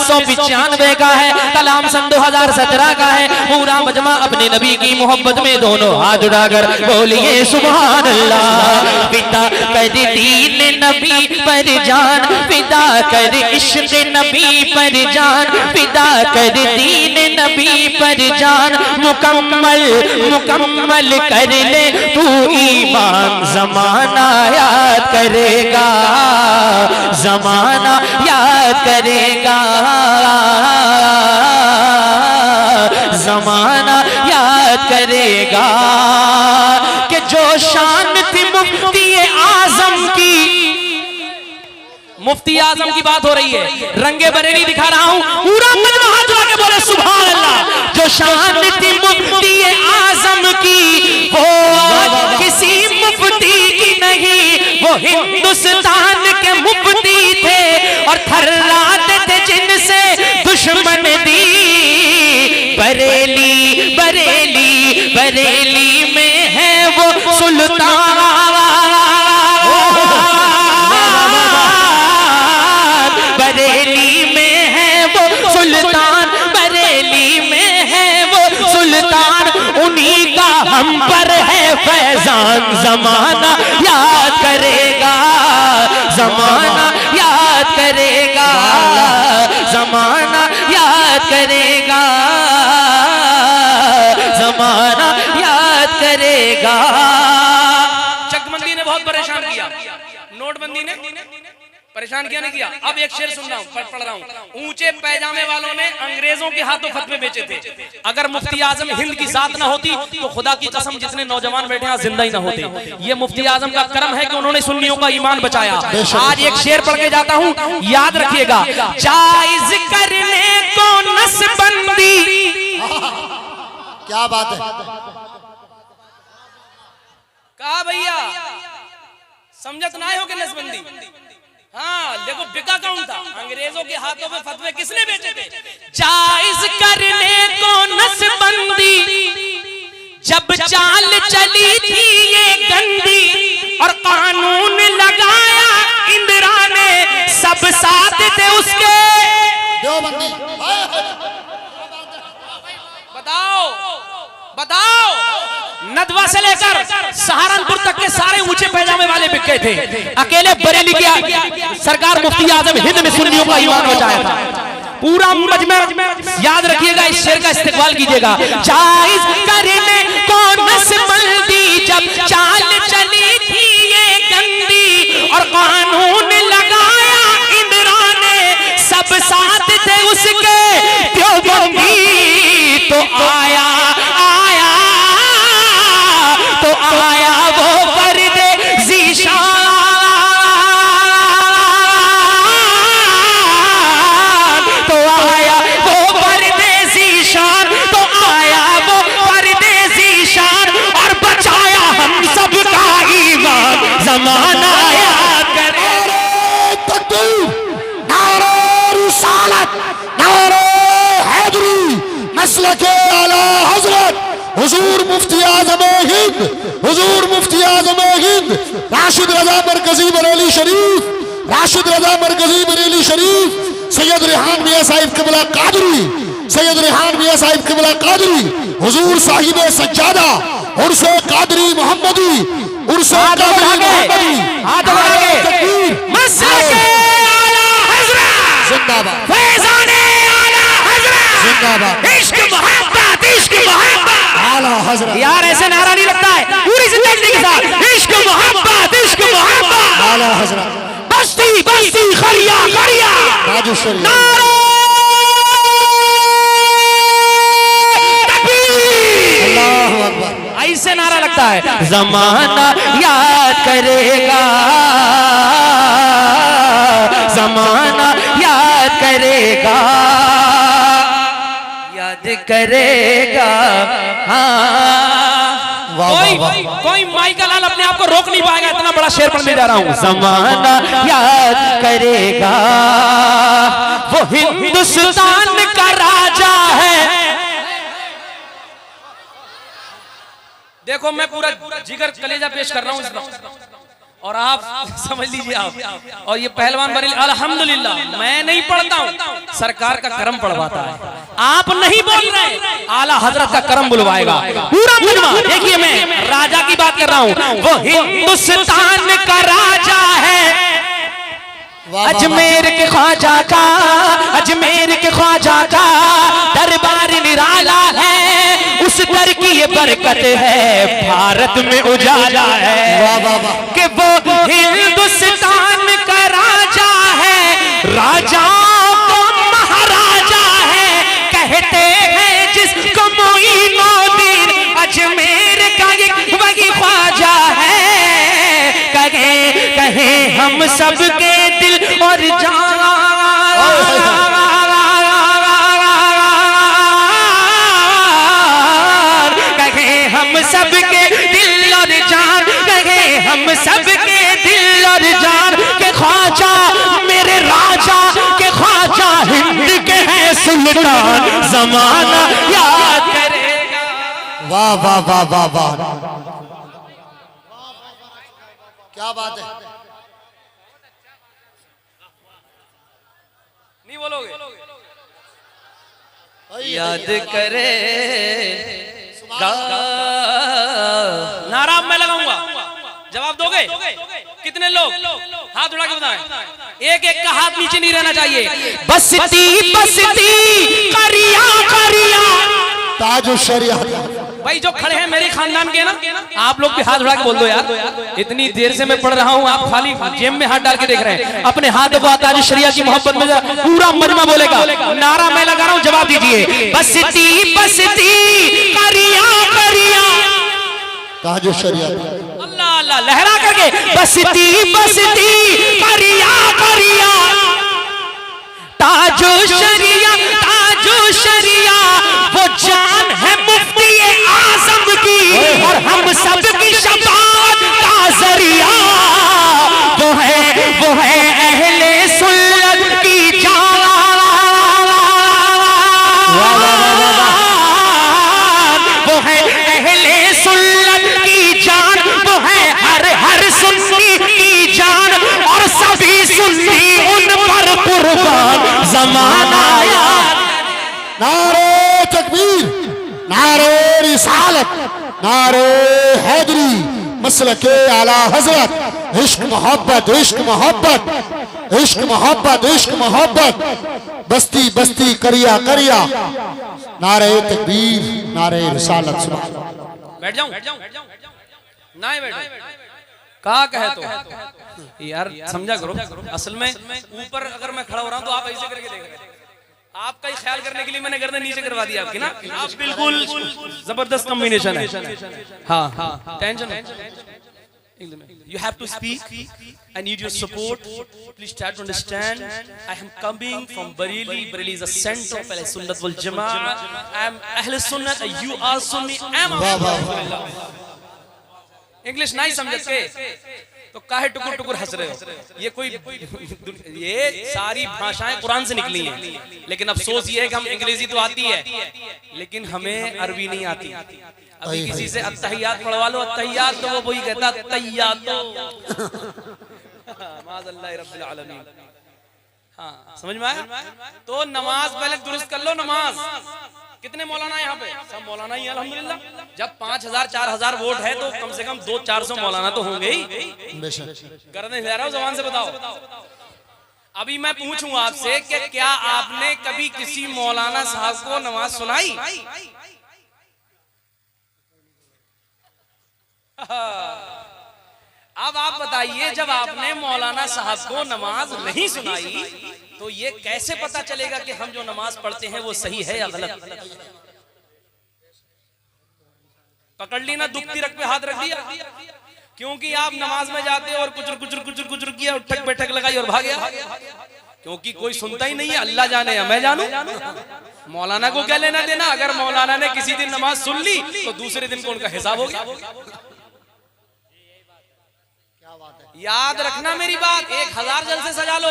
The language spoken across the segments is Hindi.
1995 का है, कलाम सन 2017 का है। पूरा मजमा अपने नबी की मोहब्बत में दोनों हाथ उठाकर बोलिए सुभान अल्लाह। पिता कर दीन नबी पर जान, पिता कर इश्क नबी पर जान, पिता कर दीन नबी पर जान, मुकम्मल मुकम्मल कर ले तू ईमान, जमाना याद करेगा, जमाना याद करेगा, जमाना याद करेगा। कि जो शान थी मुफ्ती आजम की, मुफ्ती आजम की बात हो रही है, रंगे बरेली दिखा रहा हूं, पूरा मजमा हाथ उठा के बोले सुभान अल्लाह। जो शान थी मुफ्ती आजम की वो किसी मुफ्ती की नहीं, वो हिंदुस्तान के मुफ्ती थे और थर्राते थे जिनसे दुश्मन दी। बरेली बरेली बरेली में है वो सुल्तान, बरेली में है वो सुल्तान, बरेली में है वो सुल्तान, उन्हीं का हम पर है फैजान। जमाना याद करेगा, जमाना याद करेगा, जमाना याद करेगा, जमाना याद करेगा। चकबंदी ने बहुत परेशान किया, नोटबंदी ने परेशान किया नहीं किया। अब एक शेर सुन रहा हूं, पढ़ रहा हूं। ऊंचे पैजामे वालों ने अंग्रेजों के हाथों फतवे बेचे थे। अगर मुफ्ती आजम हिंद की साथ ना होती तो खुदा की कसम जितने नौजवान बैठे हैं जिंदा ही ना होते। ये मुफ्ती आजम का करम है कि उन्होंने सुन्नियों का ईमान बचाया। आज एक शेर पढ़ के जाता हूं, याद रखिएगा। जायज करने को नसबंदी, क्या बात है, कहा भैया समझत ना हो कि नसबंदी। हाँ देखो बिका कौन था, अंग्रेजों के हाथों में फतवे किसने बेचे थे। जायज करने को नसबंदी, जब चाल चली थी ये गंदी और कानून लगाया इंदिरा ने, सब साथ थे उसके। बताओ बताओ, नदवा से लेकर सहारनपुर तक के सारे ऊंचे पैजामे वाले बिके थे। अकेले बरेली की सरकार मुफ्ती आजम हिंद में सुन्नियों का ईमान बचाया था। पूरा मजमा याद रखिएगा, इस शेर का इस्तेमाल कीजिएगा। जायज करने को नसबंदी, जब चाल चली थी ये गंदी और कानून लगाया इंदिरा ने, सब साथ थे उसके। देवबंदी तो आया तो आया वो पर्दे ज़ीशान, तो आया वो पर्दे ज़ीशान, तो आया वो पर्दे ज़ीशान और बचाया हम सब का ईमान। जमाना याद करे। तकबीर, नारे रिसालत, नारे हैदरी, मसलके आला हजरत हुजूर मुफ्ती आजम हिंद, हुजूर मुफ्ती आजम हिंद राशिद रजा मरकजी बरेली शरीफ, राशिद रजा मरकजी बरेली शरीफ, सैयद रेहान मियां साहिब क़िबला कादरी, सैयद रेहान मियां साहिब क़िबला कादरी, हुजूर साहिब सज्जादा उर्से कादरी मोहम्मदी, उर्से कादरी मोहम्मदी। हाथ बढ़ाके मसलके आला हजरत जिंदाबाद, फैज़ाने आला हजरत जिंदाबाद, इश्क मोहब्बत, इश्क मोहब्बत आला हजरत। यार ऐसे नारा नहीं लगता है, पूरी जिंदगी के साथ इश्क मोहब्बत, इश्क मोहब्बत आला हजरत। बस्ती बस्ती खरिया खरिया राजू शरीफ, नारे तकबीर, अल्लाहु अकबर। ऐसे नारा लगता है। जमाना याद करेगा, जमाना याद करेगा, याद करेगा। हाँ कोई माई का लाल अपने आप को रोक नहीं पाएगा, इतना बड़ा शेर पढ़ने जा रहा हूं। जमाना याद करेगा, वो हिंदुस्तान का राजा है। देखो मैं पूरा जिगर कलेजा पेश कर रहा हूं इस वक्त। और आप समझ लीजिए आप, और ये पहलवान बरेली अल्हम्दुलिल्लाह मैं नहीं पढ़ता हूँ, सरकार का करम पढ़वाता है। आप नहीं बोल रहे, आला हजरत का करम बुलवाएगा पूरा मजमा। देखिए मैं राजा की बात कर रहा हूँ, वो हिंदुस्तान का राजा है, अजमेर के ख्वाजा का, अजमेर के ख्वाजा का दरबार निराला है, उस दर की ये बरकत है, भारत में उजाला है कि वो हिंदुस्तान का राजा है, राजाओं को महाराजा है, कहते हैं जिसको मोइनुद्दीन, अजमेर का एक वही ख्वाजा है, कहे कहे हम सबके दिल और जान, कहे हम सबके दिल और जान, कहे हम सबके दिल और जान के ख्वाजा मेरे राजा के ख्वाजा हिंद के हैं सुल्तान, जमाना याद करेगा। वाह वाह वाह वाह वाह, क्या बात है। नहीं बोलोगे? याद करे नारा मैं लगाऊंगा, जवाब दोगे? कितने लोग हाथ उठा के बताएं, एक एक का हाथ नीचे नहीं रहना चाहिए। बसती बसती करिया करिया ताजो शरिया। भाई जो खड़े हैं मेरे खानदान के ना, आप लोग भी हाथ उठा के बोल दो यार, इतनी देर से मैं पढ़ रहा हूँ, आप खाली जेब में हाथ डाल के देख रहे हैं। अपने हाथ को ताज शरिया की मोहब्बत में पूरा मजमा बोलेगा, नारा मैं लगा रहा हूँ, जवाब दीजिए। बसती बसती करिया करिया ताजो शरिया, अल्लाह अल्लाह लहरा करके, बसती बसती करिया करिया ताजो शरिया, ताजो शरिया वो जान है मुफ्ती आजम की, और हम सब की शफाअत का जरिया, वो है अहले सुन्नत की जान, वो है अहले सुन्नत की जान, वो है हर सुन्नी की जान, और सभी सुन्नी उन पर कुर्बान, जमाना याद। नारे तकबीर, नारे रिसालत, नारे हैदरी, मसलके आला हजरत, इश्क मोहब्बत, इश्क मोहब्बत, इश्क मोहब्बत, इश्क मोहब्बत, बस्ती बस्ती करिया करिया, नारे तकबीर, नारे रिसालत। बैठ जाऊं ना बैठ, कहा कहे तो यार समझा करो, असल में ऊपर अगर मैं खड़ा हो रहा हूं तो आप ऐसे करके देख रहे हैं, आपका ही ख्याल करने के लिए मैंने गर्दन नीचे करवा दिया आपकी ना, आप बिल्कुल जबरदस्त कॉम्बिनेशन है। हाँ tension, you have to speak, I need your support, please try to understand, I am coming from Bareilly, Bareilly is a center of Ahl Sunnat wal Jama'ah, I am Ahl Sunnat, you are Sunni, I am Alhamdulillah। English नहीं समझते तो काहे टुकुर टुकुर हंस रहे हो, ये कोई ये सारी भाषाएं कुरान से निकली हैं, लेकिन अफसोस ये है कि हम अंग्रेजी तो आती है लेकिन हमें अरबी नहीं आती। अभी किसी से अत्तहियात पढ़वा लो, अत्तहियात तो वो वही कहता तहियातो माज़अल्लाह रब्बिल आलमीन। हाँ समझ में आया? तो नमाज पहले दुरुस्त कर लो। नमाज कितने मौलाना यहाँ पे? सब मौलाना ही अल्हम्दुलिल्लाह। जब 5000 4000 वोट है तो कम से कम 200-400 मौलाना तो होंगे ही। करने जा रहा हूँ, जबान से बताओ। अभी मैं पूछूंगा आपसे कि क्या आपने कभी किसी मौलाना साहब को नमाज सुनाई? अब आप बताइए, जब आपने मौलाना साहब को नमाज नहीं सुनाई तो ये कैसे पता चलेगा कि हम जो नमाज पढ़ते हैं वो सही है या गलत? पकड़ ली ना, दुखती रख पे हाथ रख दिया, क्योंकि आप नमाज में जाते हो और कुचर किया, उठक बैठक लगाई और भाग गया, क्योंकि कोई सुनता ही नहीं है। अल्लाह जाने या मैं जानूं, मौलाना को क्या लेना देना? अगर मौलाना ने किसी दिन नमाज सुन ली तो दूसरे दिन को उनका हिसाब हो गया। याद रखना मेरी बात, 1000 जलसे सजा लो,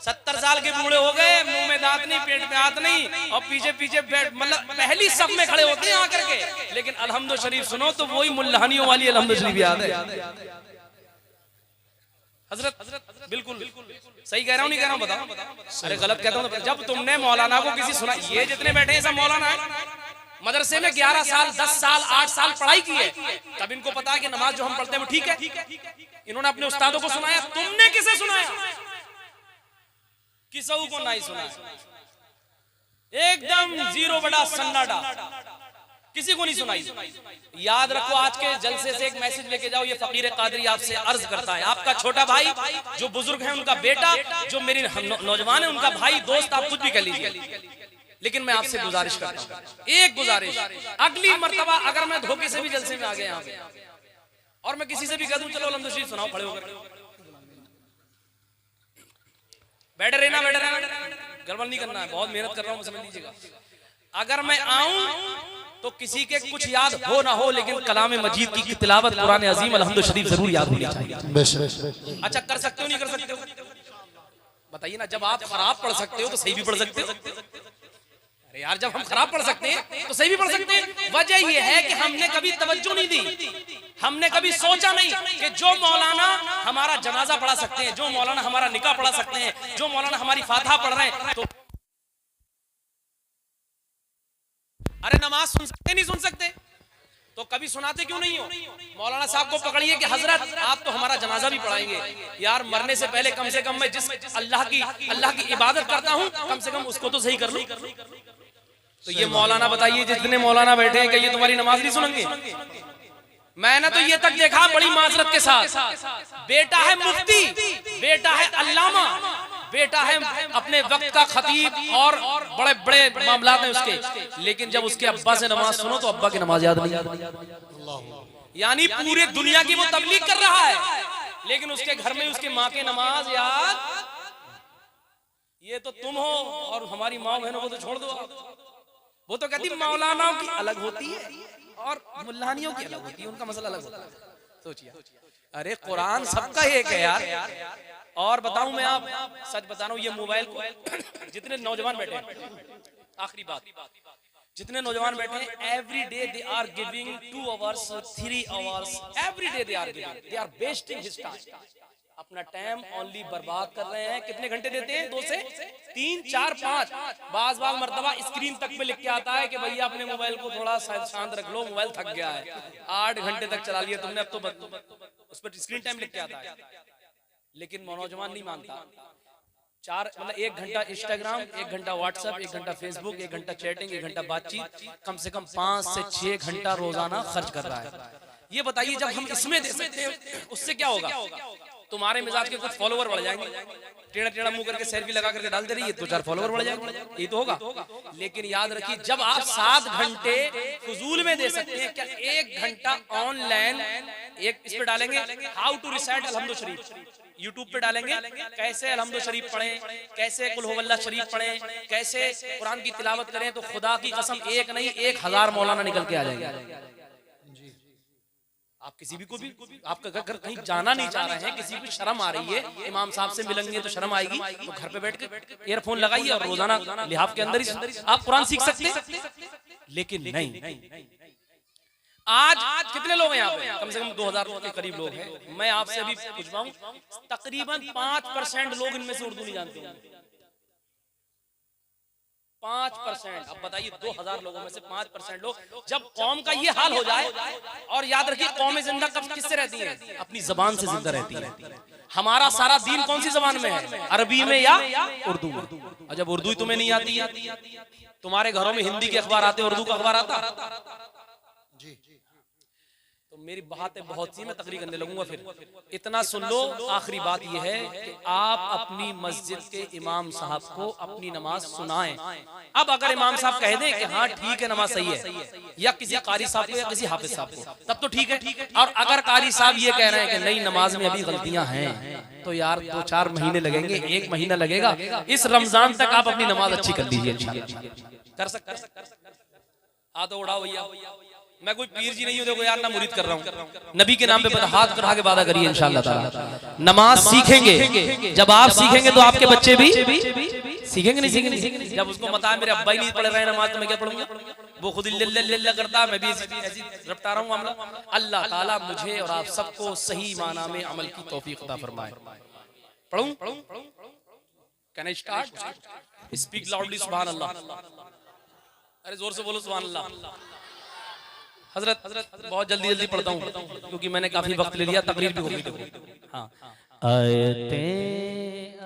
70 साल के बूढ़े हो गए, मुंह में दांत नहीं, पेट में हाथ नहीं, और पीछे पीछे मतलब पहली सब में खड़े होते हैं आकर के, लेकिन अलहम्दुलिल्लाह शरीफ सुनो तो वही मुल्लानियों वाली अलहम्दुलिल्लाह शरीफ याद है। हजरत बिल्कुल सही कह रहा हूँ नहीं कह रहा हूँ बताओ। अरे गलत कहता हूँ। जब तुमने मौलाना को किसी सुना, ये जितने बैठे हैं सब मौलाना है, मदरसे में 11 साल 10 साल 8 साल पढ़ाई की है, तब इनको पता है कि नमाज जो हम पढ़ते हैं वो ठीक है। इन्होंने अपने उस्तादों को सुनाया, तुमने किसे सुनाया? किसी को नहीं सुनाया, एकदम जीरो बड़ा सन्नाटा, किसी को नहीं सुनाई। याद रखो, आज के जलसे से एक मैसेज लेके जाओ, ये फकीर कादरी आपसे अर्ज करता है, आपका छोटा भाई जो बुजुर्ग है उनका बेटा, जो मेरी नौजवान है उनका भाई, दोस्त, आप कुछ भी कह लीजिए, लेकिन मैं आपसे गुजारिश करता हूँ, एक गुजारिश, अगली मर्तबा अगर मैं धोखे से भी जलसे में आ गया यहाँ पे और मैं किसी से भी कह दूं चलो अलहम्दुलिल्लाह शरीफ सुनाओ, खड़े होकर बैठे रहना, गड़बड़ नहीं करना है, बहुत मेहनत कर रहा हूँ, समझ लीजिएगा। अगर मैं आऊं तो किसी के कुछ याद हो ना हो, लेकिन कलाम मजीद की तिलावत कुरान अजीम अल्हम्दुलिल्लाह शरीफ जरूर याद होनी चाहिए। अच्छा, कर सकते हो नहीं कर सकते हो? बताइए ना। जब आप खराब पढ़ सकते हो तो सही भी पढ़ सकते हो। अरे यार, जब हम खराब पढ़ सकते हैं तो सही भी पढ़ सकते हैं। वजह यह है कि हमने कभी तवज्जो नहीं दी, हमने कभी सोचा नहीं कि जो मौलाना हमारा जनाजा पढ़ा सकते हैं, जो मौलाना हमारा निकाह पढ़ा सकते हैं, जो मौलाना हमारी फातिहा पढ़ रहे हैं, तो अरे नमाज सुन सकते नहीं सुन सकते तो कभी सुनाते क्यों नहीं हो? मौलाना साहब को पकड़िए कि हजरत आप तो हमारा जनाजा भी पढ़ाएंगे। यार, मरने से पहले कम से कम मैं जिस अल्लाह की इबादत करता हूं, कम से कम उसको तो सही कर लूं। तो ये मौलाना बताइए, जितने मौलाना बैठे हैं, कि ये तुम्हारी नमाज नहीं सुनेंगे? मैंने तो ये तक देखा बड़ी माजरत के साथ, बेटा है मुफ्ती, बेटा है अल्लामा, बेटा है अपने वक्त का खतीब और बड़े बड़े मामला हैं उसके, लेकिन जब उसके अब्बा से नमाज सुनो तो अब्बा की नमाज याद नहीं। यानी पूरे दुनिया की वो तबलीग कर रहा है, लेकिन उसके घर में उसके माँ की नमाज याद। ये तो तुम हो, और हमारी माँ बहनों को तो छोड़ दो आप। वो तो कहती मौलानाओं की अलग होती है और मुल्लानियों की अलग होती है, उनका मसला अलग होता है। सोचिए, अरे कुरान सबका एक है यार। और बताऊं मैं, आप सच बता रहा हूं, ये मोबाइल को जितने नौजवान बैठे हैं, आखिरी बात, जितने नौजवान बैठे हैं, every day they are giving 2 hours 3 hours, every day they are giving, they are wasting his time, अपना टाइम ओनली बर्बाद कर रहे हैं। कितने घंटे देते हैं? 2 से 3 4 5, बाज मर्तबा स्क्रीन तक पे लिख के आता है कि भैया अपने मोबाइल को थोड़ा शांत रख लो, मोबाइल थक गया है, 8 घंटे तक चला लिया तुमने, अब तो उस पर स्क्रीन टाइम लिख के आता है। लेकिन नौजवान नहीं मानता। 1 घंटा इंस्टाग्राम, 1 घंटा व्हाट्सएप, 1 घंटा फेसबुक, 1 घंटा चैटिंग, 1 घंटा बातचीत, कम से कम 5 से 6 घंटा रोजाना खर्च कर रहा है। ये बताइए, जब हम इसमें दे सकते हैं, उससे क्या होगा? तुम्हारे मिजाज के कुछ फॉलोवर बढ़ जाएंगे, टेढ़ा टेढ़ा मुंह करके सेल्फी लगा करके डाल दे रही है, 2-4 फॉलोवर बढ़ जाएंगे, ये तो होगा। लेकिन याद रखिए, जब आप 7 घंटे फजूल में दे सकते हैं, क्या 1 घंटा ऑनलाइन एक इस पे डालेंगे, हाउ टू रिसाइट अल्हम्दु शरीफ, यूट्यूब पे डालेंगे, कैसे अल्हम्दु शरीफ पढ़ें, कैसे कुल हुवल्लाह शरीफ पढ़ें, कैसे कुरान की तिलावत करें, तो खुदा की कसम एक नहीं 1000 मौलाना निकल के आ जाएंगे। आप किसी भी को भी, आपका घर कहीं जाना नहीं चाह रहे हैं, किसी भी शर्म आ रही है, इमाम साहब से मिलेंगे तो शर्म आएगी, तो घर पे बैठ के ईयरफोन लगाइए और रोजाना लिहाफ के अंदर ही आप कुरान सीख सकते हैं। लेकिन नहीं, आज कितने लोग हैं यहाँ पे? कम से कम 2000 के करीब लोग हैं। मैं आपसे अभी पूछवाऊं, तकरीबन 5% लोग इनमें से उर्दू नहीं जानते हैं। 5%। अब बताइए, 2000 लोगों में से 5% लोग, जब कौम का ये हाल हो जाए, और याद रखिए कौमें जिंदा कब किससे रहती हैं? अपनी जबान से जिंदा रहती है। हमारा सारा दीन कौन सी जबान में है? अरबी में या उर्दू में? और जब उर्दू ही तुम्हें नहीं आती है, तुम्हारे घरों में हिंदी के अखबार आते, उर्दू का अखबार आता, तो मेरी बातें बहुत सी, मैं तकरीर करने लगूंगा। फिर इतना सुन लो, आखिरी बात यह है कि आप अपनी मस्जिद के इमाम साहब को अपनी नमाज सुनाएं। अब अगर इमाम साहब कह दें कि हाँ ठीक है, नमाज सही है, या किसी कारी साहब को या किसी हाफिज साहब को, तब तो ठीक है। और अगर कारी साहब ये कह रहे हैं कि नहीं, नमाज में अभी गलतियां हैं, तो यार 2-4 महीने लगेंगे, 1 महीना लगेगा, इस रमजान तक आप अपनी नमाज अच्छी कर लीजिए, कर सकते। हाथ उड़ाओ भैया, मैं कोई पीर जी नहीं हूं, देखो यार, ना मुरीद कर रहा हूं, नबी के नाम पे हाथ उठा के वादा करिए इंशाअल्लाह ताला। नमाज सीखेंगे, जब आप सीखेंगे तो आपके बच्चे भी सीखेंगे। नहीं सीखेंगे? जब उसको पता है मेरे अब्बा ही नहीं पढ़ रहे हैं नमाज, तो मैं क्या पढ़ूंगा? वो खुद इल्ला करता, मैं भी ऐसी रफ्ता रहा हूँ मामला। अल्लाह ताला मुझे और आप सबको सही माना में अमल की तौफीक अता फरमाए। पढ़ूं? Can I start? Speak loudly सुभान अल्लाह। अरे जोर से बोलो सुभान अल्लाह। हजरत बहुत जल्दी जल्दी पढ़ता हूँ क्योंकि मैंने काफी वक्त ले लिया, तकरीर भी हो गई। हाँ, आयतें